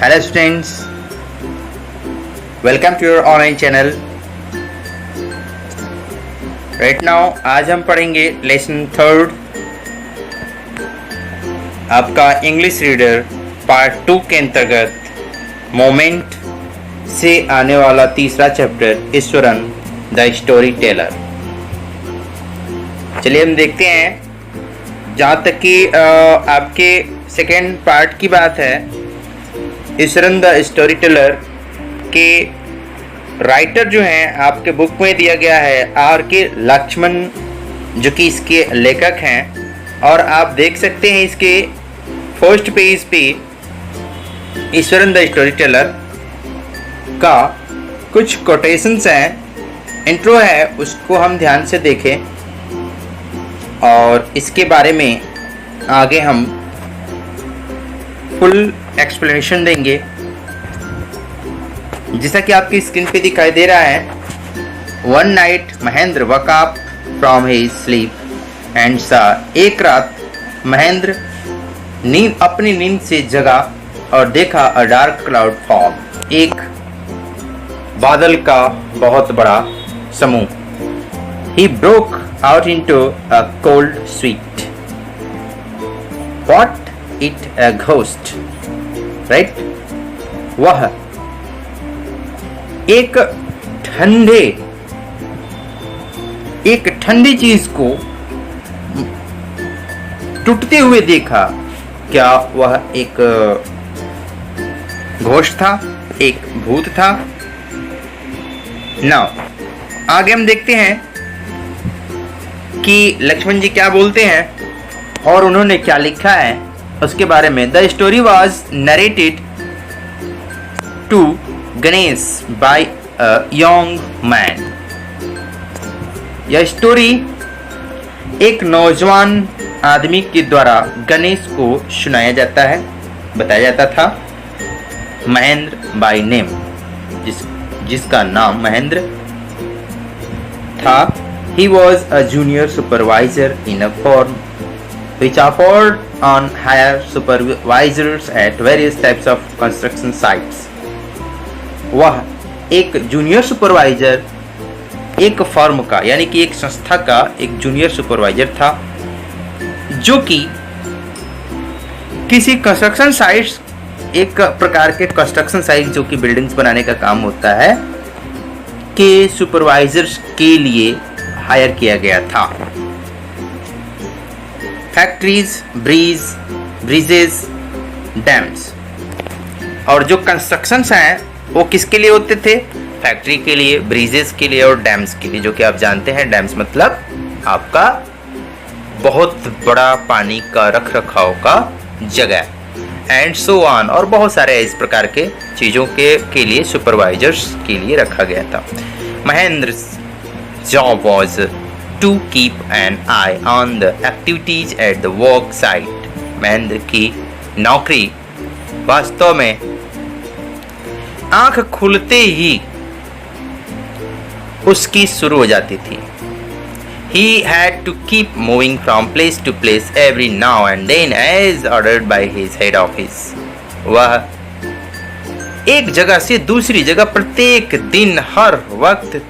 Hello students, welcome to your online channel. Right now आज हम पढ़ेंगे लेसन थर्ड, आपका इंग्लिश रीडर पार्ट 2 के अंतर्गत मोमेंट से आने वाला तीसरा chapter Eswaran the story teller. चलिए हम देखते हैं। जहाँ तक कि आपके सेकेंड पार्ट की बात है, ईश्वरन द स्टोरी टेलर के राइटर जो हैं आपके बुक में दिया गया है R.K. लक्ष्मण, जो कि इसके लेखक हैं। और आप देख सकते हैं इसके फर्स्ट पेज पे ईश्वरन द स्टोरी टेलर का कुछ कोटेशंस हैं, इंट्रो है, उसको हम ध्यान से देखें और इसके बारे में आगे हम फुल एक्सप्लेनेशन देंगे। जैसा कि आपकी स्क्रीन पे दिखाई दे रहा है, वन नाइट महेंद्र वक up from his sleep and सा, एक रात महेंद्र अपनी नींद से जगा और देखा अ डार्क क्लाउड फॉर्म, एक बादल का बहुत बड़ा समूह। He broke out into a cold sweet, what it a ghost, right. वह एक ठंडी चीज को टूटते हुए देखा। क्या वह एक घोस्ट था, एक भूत था? नाउ आगे हम देखते हैं कि लक्ष्मण जी क्या बोलते हैं और उन्होंने क्या लिखा है उसके बारे में। The story was narrated to Ganesh by a young man. यह स्टोरी एक नौजवान आदमी के द्वारा गणेश को सुनाया जाता है, बताया जाता था। महेंद्र बाय नेम, जिसका नाम महेंद्र था। He was a junior supervisor in a firm which offered on hire supervisors at various types of construction sites. वह एक जूनियर सुपरवाइजर एक फर्म का, यानी कि एक संस्था का एक जूनियर सुपरवाइजर था, जो कि किसी कंस्ट्रक्शन साइट्स, एक प्रकार के कंस्ट्रक्शन साइट जो कि बिल्डिंग्स बनाने का काम होता है, के सुपरवाइजर्स के लिए हायर किया गया था। फैक्ट्रीज, ब्रिजेस, डैम्स, और जो कंस्ट्रक्शंस हैं वो किसके लिए होते थे? फैक्ट्री के लिए, ब्रिजेस के लिए और डैम्स के लिए। जो कि आप जानते हैं डैम्स मतलब आपका बहुत बड़ा पानी का रख रखाव का जगह, एंड सो ऑन, और बहुत सारे इस प्रकार के चीज़ों के लिए सुपरवाइजर्स के लिए रखा गया था। महेंद्र's job was to keep an eye on the activities at the work site. Mahendra की नौकरी वास्तव में आंख खुलते ही उसकी शुरू हो जाती थी। He had to keep moving from place to place every now and then as ordered by his head office. वह एक जगह से दूसरी जगह प्रत्येक दिन हर वक्त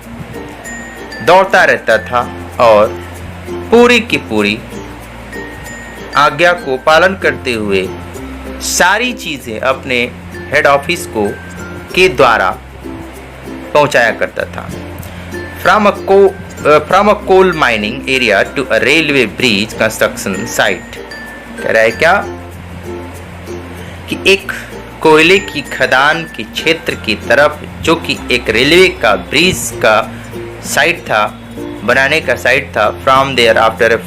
दौड़ता रहता था और पूरी की पूरी आज्ञा को पालन करते हुए सारी चीजें अपने हेड ऑफिस को के द्वारा पहुंचाया करता था। From a coal mining area to a railway bridge construction site. कह रहा है क्या कि एक कोयले की खदान के क्षेत्र की तरफ, जो कि एक रेलवे का ब्रिज का साइट था, बनाने का साइट था। From there after a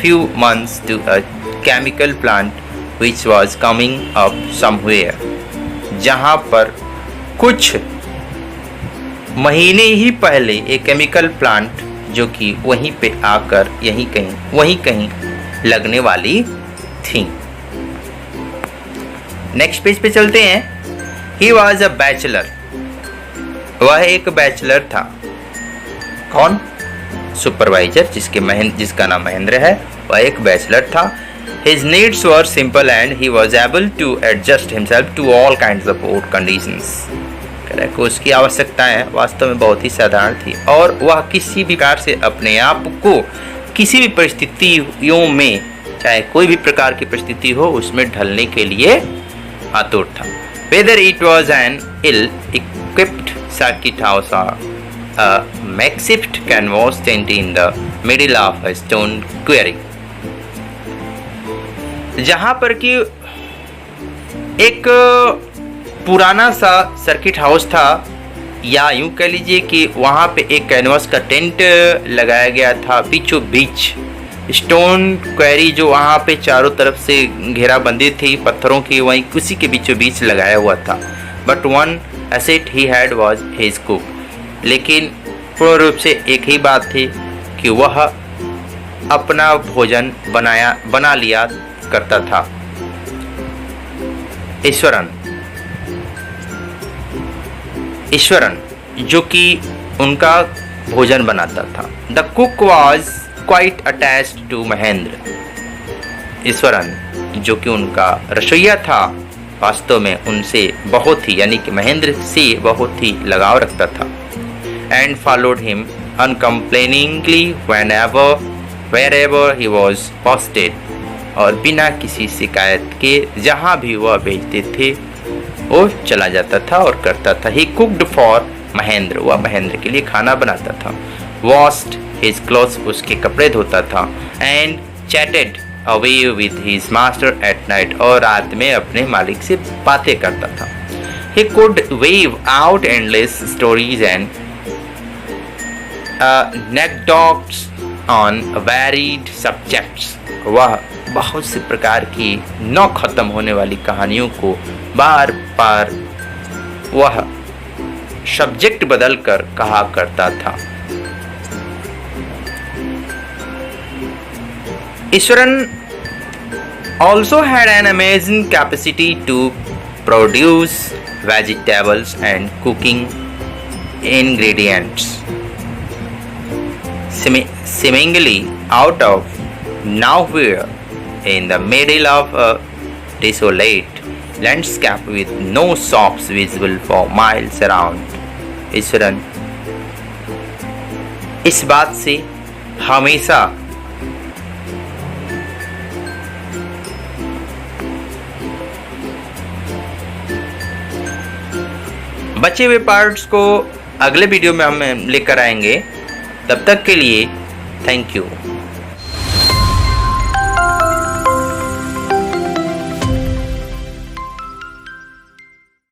few months to a chemical plant which was coming up somewhere. जहाँ पर कुछ महीने ही पहले एक केमिकल प्लांट जो कि वहीं पे आकर वहीं कहीं लगने वाली थी। नेक्स्ट पेज पे चलते हैं। ही वॉज अ बैचलर, वह एक बैचलर था। कौन? सुपरवाइजर जिसका नाम महेंद्र है, वह एक बैचलर था। His needs were simple and he was able to adjust himself to all kinds of odd conditions. कह रहा है कि उसकी आवश्यकताएं वास्तव में बहुत ही साधारण थी और वह किसी भी प्रकार से अपने आप को किसी भी परिस्थितियों में, चाहे कोई भी प्रकार की परिस्थिति हो, उसमें ढलने के लिए आतुर था. Whether it was an ill-equipped circuit house or a makeshift canvas tent in the middle of a stone quarry. जहाँ पर कि एक पुराना सा सर्किट हाउस था, या यूं कह लीजिए कि वहाँ पे एक कैनवास का टेंट लगाया गया था बीचों बीच. स्टोन क्वेरी जो वहाँ पे चारों तरफ से घेराबंदी थी पत्थरों की, वहीं उसी के बीचों बीच लगाया हुआ था. But one asset he had was his cook. लेकिन पूर्ण रूप से एक ही बात थी कि वह अपना भोजन बना लिया करता था. ईश्वरन जो कि उनका भोजन बनाता था. The cook was quite attached to Mahendra. Ishwaran जो कि उनका रसोइया था वास्तव में उनसे बहुत ही, यानी कि महेंद्र से बहुत ही लगाव रखता था. And followed him uncomplainingly wherever he was posted. और बिना किसी शिकायत के जहाँ भी वह भेजते थे वो चला जाता था और करता था. He cooked for Mahendra. वह महेंद्र के लिए खाना बनाता था. Washed his clothes. उसके कपड़े धोता था. And chatted away with his master at night. और रात में अपने मालिक से बातें करता था. He could weave out endless stories and anecdotes on varied subjects. वह बहुत से प्रकार की न खत्म होने वाली कहानियों को बार बार वह सब्जेक्ट बदल कर कहा करता था. Eswaran also had an amazing capacity to produce vegetables and cooking ingredients seemingly out of nowhere in the middle of a desolate landscape with no shops visible for miles around. Eswaran इस बात से हमेशा बचे हुए पार्ट्स को अगले वीडियो में हम लेकर आएंगे. तब तक के लिए थैंक यू.